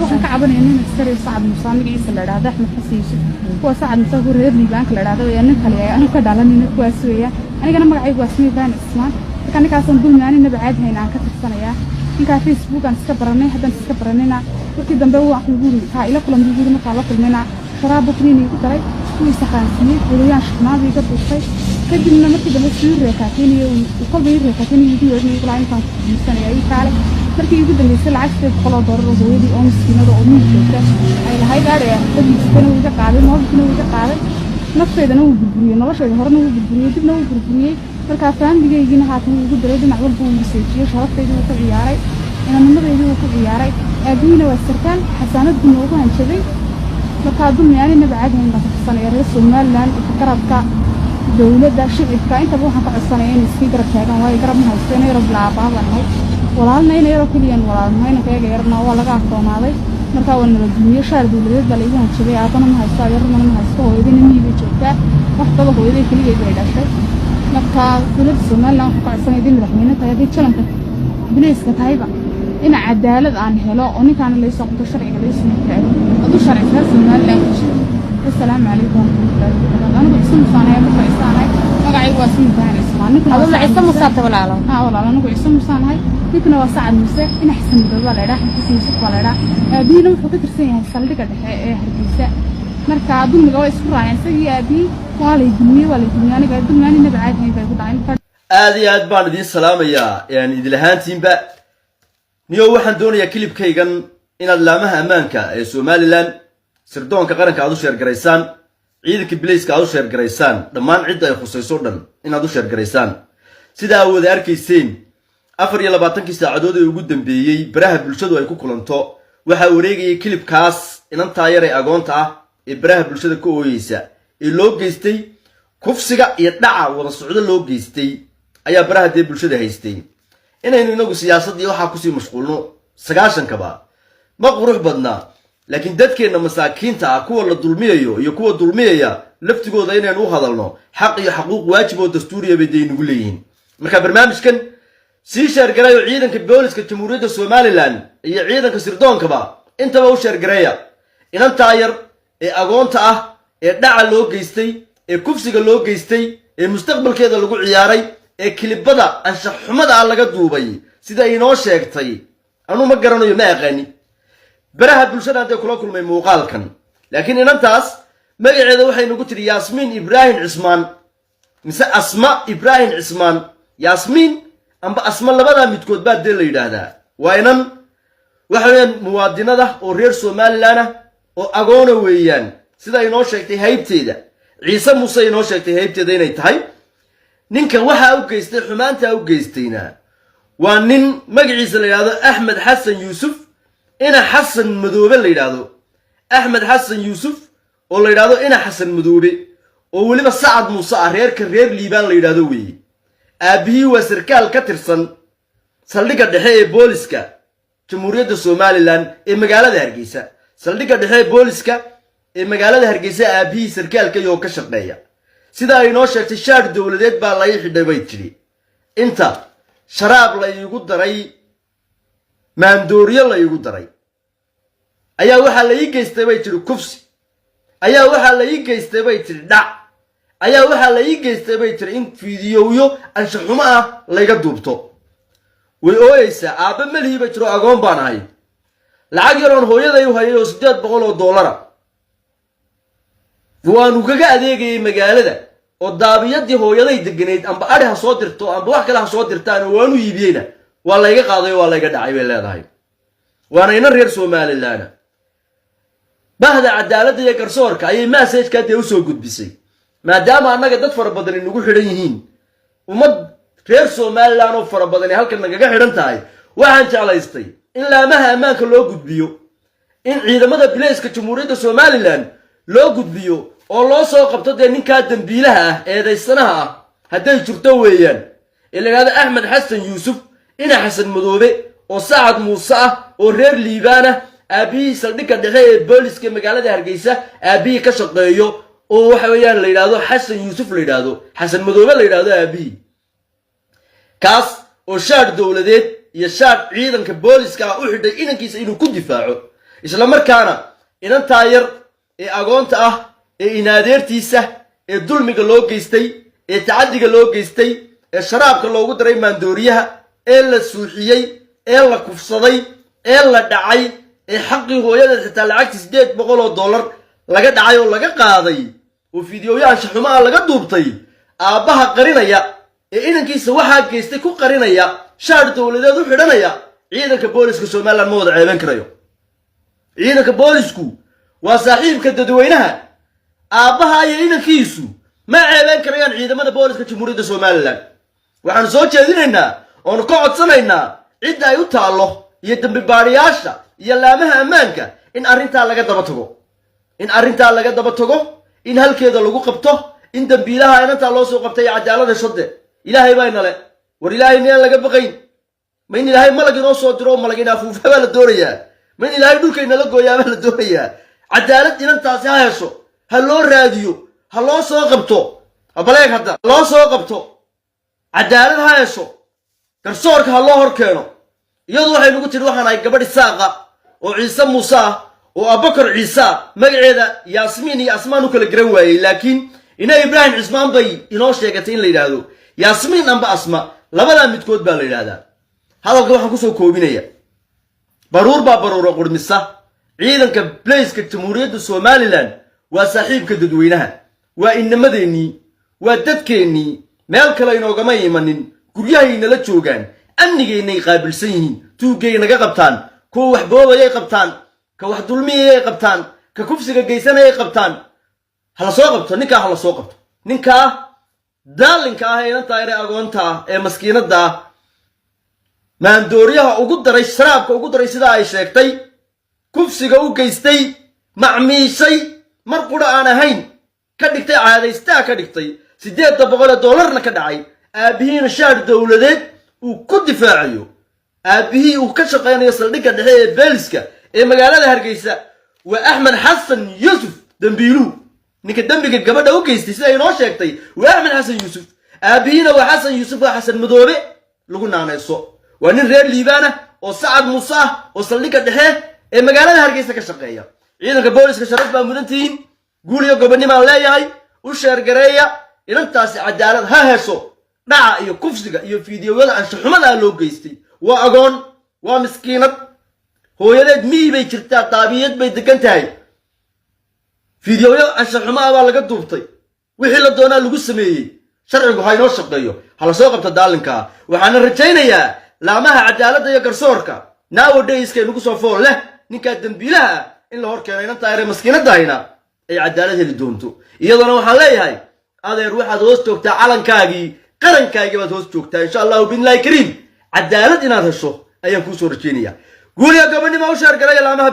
waxaan ka cabanayna in askari Sacad Muuse magaciisa la yiraahdo Axmed Xasan Yuusuf kuwa Sacad Muuse ku reer Liibaanka la yiraahdo ee nin kale anigu ka dhalanayna kuwaas weeyaan anigana magacaygu waa Smiidaan Ismaan marka kaasan dulmaani nabacaad hayna aan ka tirsanaya ninka Facebook aan iska baranay hadan iska baranayna markii dambe wax lagu yiri ila kulan lagu marka la kulmayna sharaabo kiniin ku daray kuwi saxaansiye kuliyaan shaqnaadi ka buuxay kadibna markii dambe sii reekaatiniyo qalbi reekaatiniyo iyo inay intaan misanay kale markii ugu dambeysay lacagteed $100 hooyadii oo miskiinada oo miiska ay lahayd gaariga dadkiisana uu ka qaaday noolkina uu ka qaaday nafteedana uu burburiyay nolosheeda horena uu burburiyay dibna uu burburiyay marka faamigaygiina haatan ugu daray dhinac walba uu miseejiyo sharafteedu uu ka ciyaaray inanimadeedu uu ka ciyaaray aabina waa sarkaan xasaanaduna ugu hanjaday marka dulmiyaani nabacaadeen ka tirsanay reer Soomaaliland iyo qarabka dawladda shicibka inta waxaan ka codsanay in iska garab taagan way garab ma haysteen rab laabaabanahay walaalna inay yaro kaliyan walaalna inay kaga yarna waa laga aqoonaaday marka wana la dumiyo shaar dawladeed bal igu hanjabay aabana ma haysto yarna ma haysto hooyadina miyiga joogta wax baba hooyaday kaliya ay dhashay marka dawladda Soomaaliland ka codsanay in madaxweynaha taayay jalanka bilayska taayba in cadaalad aan helo oo ninkaan la soo qabto sharciga la soo taagay adu sharciga Soomaaliland السلام عليكم ورحمة الله وبركاته أنا بقسم صانعي بقى صانعي مقعي واسم ثاني اسمه أظن عيسى مصطفى ولا على والله أنا بقسم صانعي يمكن وسعد موسى إن أحسن من ولا راح يحسن شق ولا راح بينا وفكر سنة هالسنة كده حركيسة مركز أظن جواز فرع يعني سجى أبي ولا الدنيا ولا الدنيا أنا قاعد دماني نبعد هاي بقول عين هذه أدبان دي السلام يعني إذا لهانتين بقى نيو واحد دوني كليب كيجن إن اللامها أمانك سوماليلاند sirdoonka qaranka aad u sheer gareysaan ciidanka Blayska aad u sheer gareysaan dhammaan cid ay khusayso dhan inaad u sheer gareysaan sida aad wada arkayseen 24 saacadood ee ugu dambeeyay baraha bulshadu ay ku kulanto waxa wareegayay clipkaas inantaa yar ee agoonta ah ee baraha bulshada ka ooyeysa ee loo geystay kufsiga iyo dhaca wada socdo loo geystay ayaa baraha de bulshada haystay inaynu inagu siyaasadii waxa ku sii mashquulno 90 kaba ma qurux badna laakiin dadkeena masaakiinta ah kuwa la dulmiyayo iyo kuwa dulmiyaya laftigooda inaan u hadalno xaq iyo xuquuq waajib oo dastuuriya bay deeynugu leeyihiin marka barnaamijkan si sheer gareeyo ciidanka booliska jamhuuriyadda Soomaaliland iyo ciidanka sirdoonkaba intaba u sheer gareeya inanta yar ee agoonta ah ee dhaca loo geystay ee kufsiga loo geystay ee mustaqbalkeeda lagu ciyaaray ee kilibada anshax xumada laga duubay sida inoo sheegtay anu ma garanayo ma aqaani baraha bulshada ay kula kulmay muuqaalkan laakiin inantaas magaceeda waxay nagu tiri Yasmin Ibrahim Ismaan mise Asma Ibrahim Ismaan Yasmin amba Asma labada midkood baa de la yiraahdaa waa inan waxaan muwaadinada oo reer Soomaaliland oo agoona weeyaan sida inoo sheegtay haybteeda Ciise Muuse inoo sheegtay haybteeda inay tahay ninka waxa uu geystay xumaanta uu geystayna waa nin magaciisa la yiraahdo Axmed Xasan Yuusuf ina Xasan Madoobe la yiraahdo Axmed Xasan Yuusuf oo la yiraahdo ina Xasan Madoobe oo waliba Sacad Muuse reerka reer Liibaan la yiraahdo weey aabihii waa sarkaal ka tirsan saldhigga dhexe ee booliska jamhuuriyadda Soomaaliland ee magaalada Hargeysa saldhigga dhexe ee booliska ee magaalada Hargeysa aabihii sarkaalka iyo ka shaqeeya sida ay noo sheegtay shaar dawladeed baa la xidhay bay tiri inta sharaab la igu daray maandooriyo la igu daray ayaa waxa la ii geystay bay tiri kufsi ayaa waxa la ii geystay bay tiri dhac ayaa waxa la ii geystay bay tiri in fiidiyoyo anshax xumo ah laga duubto way ooyeysa aaba malihii bay tiro agoon baan ahay lacag yaroon hooyaday u hayay oo $800 waanu kaga adeegayay magaalada oo daabiyadii hooyaday deganeed amba ari ha soo dirto amba wax kale ha soo dirtaan waanu iibiyeyna waa la iga qaaday waa la iga dhacay bay leedahay waana ina reer Soomaaliland bahda cadaaladda iyo garsoorka ay message-ka u soo gudbisay maadaama annaga dad fara badan inagu xidhan yihiin ummad reer Soomaaliland oo fara badan halkan naga xidhan tahay waxaan jeclaystay in laamaha ammaanka loo gudbiyo in ciidamada Blayska jamhuuriyadda Soomaaliland loo gudbiyo oo loo soo qabto ninka dambiilaha ah eedaysanaha ah haday jirto weeyaan ilaa Axmed Xasan Yuusuf ina Xasan Madoobe oo Sacad Muuse oo reer Liibaan aabihii saldhigga dhexe ee booliska magaalada Hargeysa aabihii ka shaqeeyo oo waxa weeyaan la yiraahdo Xasan Yuusuf la yiraahdo Xasan Madoobe la yiraahdo aabihii kaas oo shaar dawladeed iyo shaar ciidanka booliska u xidhay inankiisa inuu ku difaaco isla markaana inantaa yar ee agoonta ah ee inaadeertiisa ee dulmiga loo geystay ee tacadiga loo geystay ee sharaabka loogu daray maandooriyaha ee la suuxiyey ee la kufsaday ee la dhacay ee xaqii hooyada xitaa lacagtii $800 laga dhacay oo laga qaaday oo fiidiyooyaasha xumaa laga duubtay aabbaha qarinaya ee inankiisa waxaa geystay ku qarinaya shaar dowladeed u xidhanaya ciidanka booliska Soomaaliland ma wada ceeban karayo ciidanka boolisku waa saaxiibka dadweynaha aabbaha iyo inankiisu ma ceeban karayaan ciidamada booliska Jamhuuriyadda Soomaaliland waxaan soo jeedinaynaa oo ka codsanaynaa cid ay u taalo iyo dambi baariyaasha iyo laamaha ammaanka in arrinta laga daba tago in halkeeda lagu qabto in dambiilaha inanta loo soo qabtay cadaalada shade ilaahay baa inale war ilaahay meel laga baqayn ma in ilaahay malag inoo soo diro malag in afuufa la doonayaa ma in ilaahay dhulkayna la gooyaa la doonayaa cadaalad inantaasi ha hesho ha loo raadiyo ha loo soo qabto abaleeg hadda loo soo qabto cadaalad ha hesho garsoorka ha loo hor keeno iyadu waxay nagu tiri waxaan ay gabadh Isaaqa oo Ciise Muuse oo Abubakar Ciise magaceeda Yaasmiin iyo Asmaan u kala garan waayay laakiin ina Ibrahim Cismaan bay inoo sheegatay in la yiraahdo Yaasmiin amba Asma labada midkood baa la yiraahdaa hadalka waxaan ku soo koobinaya baruur qurmisa ciidanka Booliska Jamhuuriyadda Soomaaliland waa saaxiibka dadweynaha waa inamadeeni waa dadkeeni meel kale inoogama imanin guryahayna la joogaan amnigeennay qaabilsan yihiin tuugay naga qabtaan kuwa wax boobay qabtaan ka wax dulmiyay qabtaan ka kufsiga geysanay qabtaan hala soo qabto ninka daalinka ah ee inanta yar agoonta ee maskiinada maandooriyaha ugu daray sharaabka ugu daray sida ay sheegtay kufsiga u geystay macmiishay mar qura aan ahayn ka dhigtay caadaysta ka dhigtay $800 ka dhacay aabihiina shaar dowladeed uu ku difaacayo aabihii uu ka shaqeynayo saldhigga dhexe ee Booliska ee magaalada Hargeysa waa Axmed Xasan Yuusuf dambiilu ninka dambiga gabadha u geystay sida ay noo sheegtay waa Axmed Xasan Yuusuf aabihiina waa Xasan Yuusuf waa Xasan Madoobe lagu naanayso waa nin reer Liibana oo Sacad Muuse oo saldhigga dhexe ee magaalada Hargeysa ka shaqeeya ciidanka booliska sharaf baa mudantiin guul iyo gobonimo leeyahay u sheer gareeya inantaasi cadaalad ha hesho dhaca iyo kufsiga iyo fiidiyowada anshaxumada loo geystay waa agoon waa miskiinad hooyadeed mii bay jirtaa taabiyad bay degan tahay fiidiyowada anshaxumada baa laga duubtay wixii la doonaa lagu sameeyay sharcigu ha inoo shaqeeyo hala soo qabto daalinka waxaan rajaynayaa laamaha cadaaladda iyo garsoorka nowadays ka nagu soo fool leh ninka dambiilaha in la hor keeno inanta yar maskiinadayna ay cadaalad heli doonto iyadana waxaan leeyahay adeer waxaad hoos joogtaa calankaagii qarankaagii baad hoos joogtaa insha Allah billahi kariim cadaalad inaad hesho ayaan ku soo rajeynayaa guul iyo gobonimo u sheer galay laamaha